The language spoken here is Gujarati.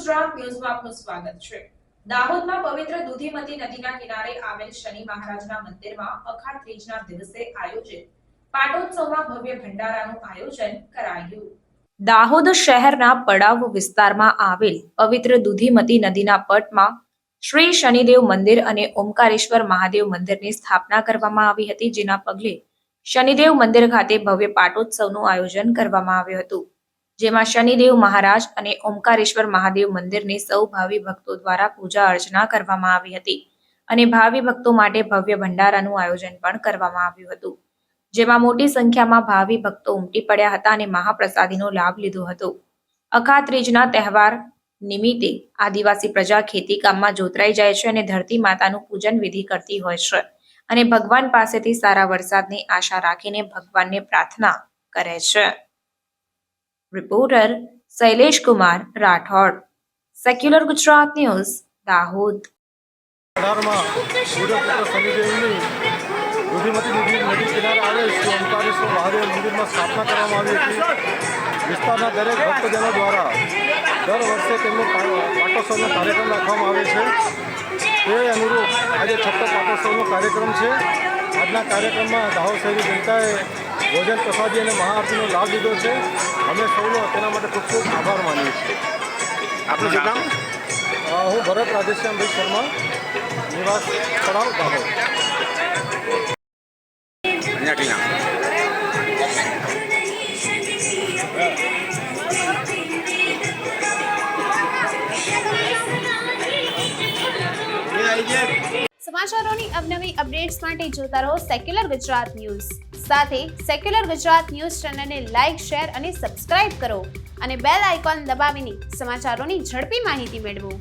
ગુજરાત ન્યૂઝમાં આપનું સ્વાગત છે। દાહોદમાં પવિત્ર દૂધીમતી નદીના કિનારે આવેલ શનિ મહારાજના મંદિરમાં અખાત ત્રીજના દિવસે આયોજિત પાટોત્સવમાં ભવ્ય ભંડારાનું આયોજન કરાયું। દાહોદ શહેરના પડાવ વિસ્તારમાં આવેલ પવિત્ર દૂધીમતી નદીના પટમાં શ્રી શનિદેવ મંદિર અને ઓમકારેશ્વર મહાદેવ મંદિરની સ્થાપના કરવામાં આવી હતી, જેના પગલે શનિદેવ મંદિર ખાતે ભવ્ય પાટોત્સવનું આયોજન કરવામાં આવ્યું હતું, જેમાં શનિદેવ મહારાજ અને ઓમકારેશ્વર મહાદેવ મંદિરની સૌ ભાવિ ભક્તો દ્વારા પૂજા અર્ચના કરવામાં આવી હતી અને ભાવિ ભક્તો માટે ભવ્ય ભંડારાનું આયોજન પણ કરવામાં આવ્યું હતું, જેમાં મોટી સંખ્યામાં ભાવિ ભક્તો ઉમટી પડ્યા હતા અને મહાપ્રસાદીનો લાભ લીધો હતો। અખાત ત્રીજના તહેવાર નિમિત્તે આદિવાસી પ્રજા ખેતી કામમાં જોતરાઈ જાય છે અને ધરતી માતાનું પૂજન વિધિ કરતી હોય છે અને ભગવાન પાસેથી સારા વરસાદની આશા રાખીને ભગવાનને પ્રાર્થના કરે છે। Reporter Shailesh Kumar Rathod, secular Gujarat news, Dahod. Dudhimati નદી કિનારે આવેલ શ્રી ઓમકારેશ્વર મહાદેવ મંદિરમાં સ્થાપના કરવામાં આવી હતી। વિસ્તારના દરેક ભક્તજનો દ્વારા દર વર્ષે તેમનો પાટોત્સવનો કાર્યક્રમ રાખવામાં આવે છે। તે અનુરૂપ આજે છઠ્ઠો પાટોત્સવનો કાર્યક્રમ છે। આજના કાર્યક્રમમાં દાહોદ શહેરી જનતાએ ભોજન પ્રસાદી અને મહાઆરતીનો લાભ લીધો છે। અમે સૌનો તેના માટે ખૂબ ખૂબ આભાર માનીએ છીએ। આપનું શું નામ? હું ભરત રાધેશ્યામભાઈ શર્મા, નિવાસ પડાવ, દાહોદ। અહીંયાથી નામ સમાચારોની અવનવી અપડેટ્સ માટે જોતા રહો સેક્યુલર ગુજરાત ન્યૂઝ। સાથે સેક્યુલર ગુજરાત ન્યૂઝ ચેનલને લાઇક, શેર અને સબસ્ક્રાઇબ કરો અને બેલ આઇકોન દબાવીને સમાચારોની ઝડપી માહિતી મેળવો।